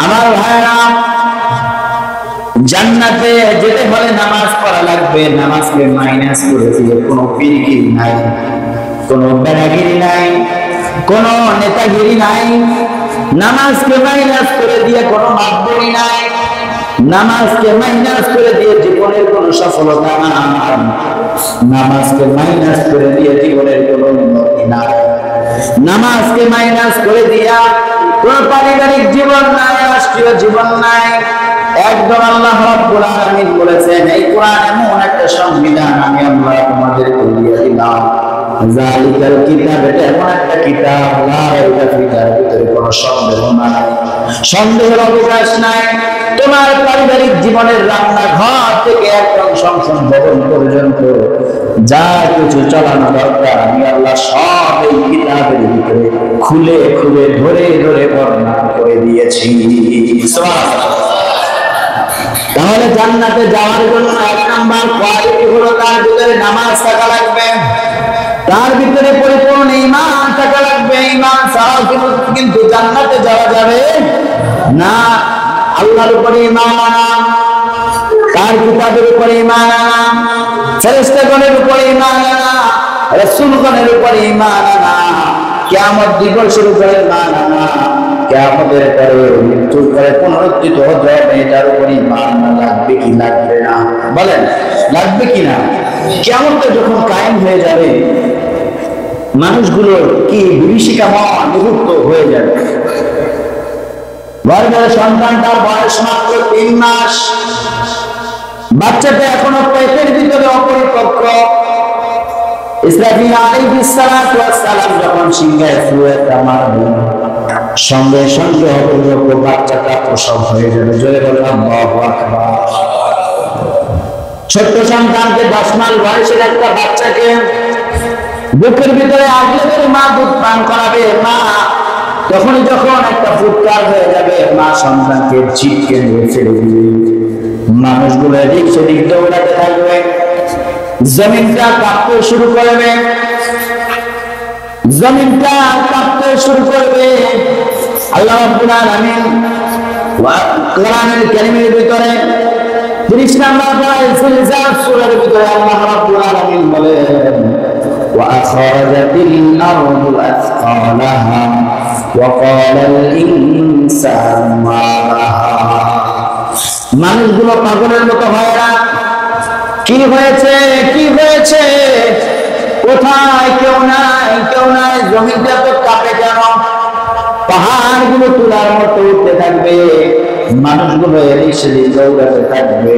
আমার ভাইরা, জান্নাতে যেতে হলে নামাজ পড়া লাগবে। নামাজকে মাইনাস করে দিয়ে কোনো পীরগিরি নাই, কোনো বেড়াগিরি নাই, কোনো নেতাগিরি নাই। নামাজকে মাইনাস করে দিয়ে কোনো মাতবরি নাই। নামাজকে মাইনাস করে দিয়ে জীবনের কোনো সফলতা নাই। নামাজকে মাইনাস করে দিয়ে জীবনের কোনো উন্নতি নাই। নামাজকে মাইনাস করে দিয়া কোনো পারিবারিক জীবন নাই, রাষ্ট্রীয় জীবন নাই। একদম আল্লাহ রাব্বুল আলামিন বলেছেন, এই কোরআন এমন একটা সংবিধান আমি আল্লাহ তোমাদেরকে দিয়ে দিলাম। জালিকাল কিতাব, এটা এমন একটা কিতাব, লা রাইবা ফীহি, তার ভিতরে কোনো সন্দেহ নাই, সন্দেহের অবকাশ নাই। তোমার পারিবারিক জীবনের রান্নাঘর থেকে একদম সংসদ ভবন পর্যন্ত যা কিছু চালানো দরকার আমি আল্লাহ সব এই কিতাবের ভিতরে খুলে খুলে ধরে ধরে বর্ণনা করে দিয়েছি। তাহলে জান্নাতে যাওয়ার জন্য এক নাম্বার কোয়ালিটি হলো তার ভিতরে নামাজ থাকা লাগবে, তার ভিতরে পরিপূর্ণ ঈমান থাকা লাগবে। ঈমান ছাড়াও কিন্তু জান্নাতে যাওয়া যাবে না। আল্লাহর উপরে ঈমান আনা, তার কিতাবের উপরে ঈমান আনা, ফেরেশতাগণের উপরে ঈমান আনা, রাসূলগণের উপরে ঈমান আনা, কিয়ামত দিবসের উপরে ঈমান আনা, কিয়ামতের পরে মৃত্যুর পরে পুনরুত্থিত হবে এটার উপরে ঈমান লাগবে কি লাগবে না? বলেন লাগবে কি না? কিয়ামতটা যখন কায়েম হয়ে যাবে, মানুষগুলোর কি বিভীষিকাময় মুহূর্ত হয়ে যাবে। গর্ভের সন্তানটার বয়স মাত্র 3 মাস, বাচ্চাটা এখনো পেটের ভিতরে অপরিপক্ক। ইসরাফিল আলাইহিস সালাতু ওয়াস সালাম যখন সিংহায় ফুঁকটা মারবেন, সঙ্গে সঙ্গে অপরিপক্ক বাচ্চাটা প্রসব হয়ে যাবে। জোরে বলেন আল্লাহু আকবার। ছোট্ট সন্তানকে 10 মাস বয়সের একটা বাচ্চাকে বুকের ভিতরে আগলে ধরে মা দুধ পান করাবে। মা তখনই যখন একটা ফুৎকার হয়ে যাবে, মা সন্তানকে ছিটকে নিয়ে ফেলে দিবে। মানুষগুলো এদিক সেদিক দৌড়াতে থাকবে, জমিনটা কাঁপতে শুরু করবে, জমিনটা কাঁপতে শুরু করবে। আল্লাহ রাব্বুল আলামিন কোরআনুল কারীমের ভিতরে 30 নম্বর পারায় জিলজাল সূরার ভিতরে আল্লাহ রাব্বুল আলামিন বলেন, وأخرجت الأرض أثقالها وقال الإنسان ما لها। মানুষগুলো পাগলের মতো হয় না। কি হয়েছে, কি হয়েছে, কোথায়? কেউ নাই, কেউ নাই। জমিটা তো কাঁপে কেন? পাহাড়গুলো তুলার মতো উঠতে থাকবে, মানুষগুলো এদিক সেদিক দৌড়াতে থাকবে।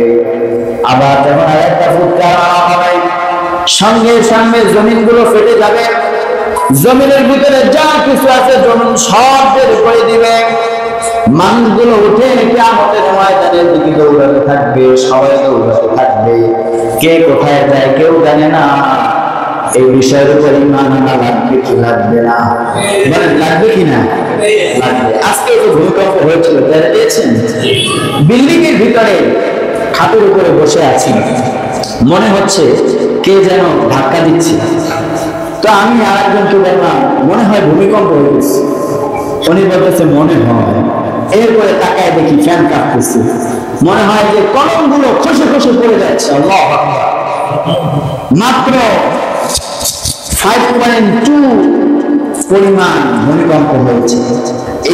আবার যখন আরেকটা ফুৎকার হবে, সঙ্গে সঙ্গে জমিনগুলো ফেটে যাবে। জমিনের ভিতরে যা কিছু আছে জমিন সব বের করে দিবে। মানুষগুলো উঠে কিয়ামতের ময়দানের দিকে দৌড়াতে থাকবে, সবাই দৌড়াতে থাকবে। কে কোথায় যায় কেউ জানে না। এই বিষয়ের উপর ঈমান আনা লাগবে কি লাগবে না? বলেন লাগবে কি না? লাগবে। আজকে যে ভূমিকম্প হয়েছিল দেখেছেন, বিল্ডিং এর ভিতরে খাটের উপরে বসে আছি, মনে হচ্ছে কে যেন ধাক্কা দিচ্ছে। তো আমি আরেকজনকে বললাম, মনে হয় ভূমিকম্প হয়ে গেছে। উনি বলতেছে মনে হয়। এরপরে তাকায় দেখি ফ্যান কাঁপতেছে, মনে হয় যে কলমগুলো খসে খসে পড়ে যাচ্ছে। আল্লাহু আকবার। মাত্র 5.2 পরিমাণ ভূমিকম্প হয়েছে।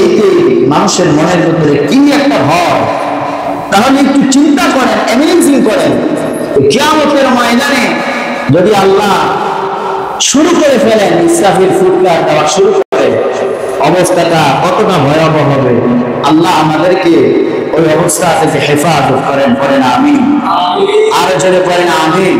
এইতে মানুষের মনের ভিতরে কি একটা ভয়। তাহলে একটু চিন্তা করেন, ইমাজিন করেন, কিয়ামতের ময়দানে যদি আল্লাহ শুরু করে ফেলেন, ইসরাফিল ফুৎকার দেওয়া শুরু করে, অবস্থাটা কতটা ভয়াবহ হবে। আল্লাহ আমাদেরকে ওই অবস্থা থেকে হেফাজত করেন। পড়েন আমিন। আরো জোরে পড়েন আমিন।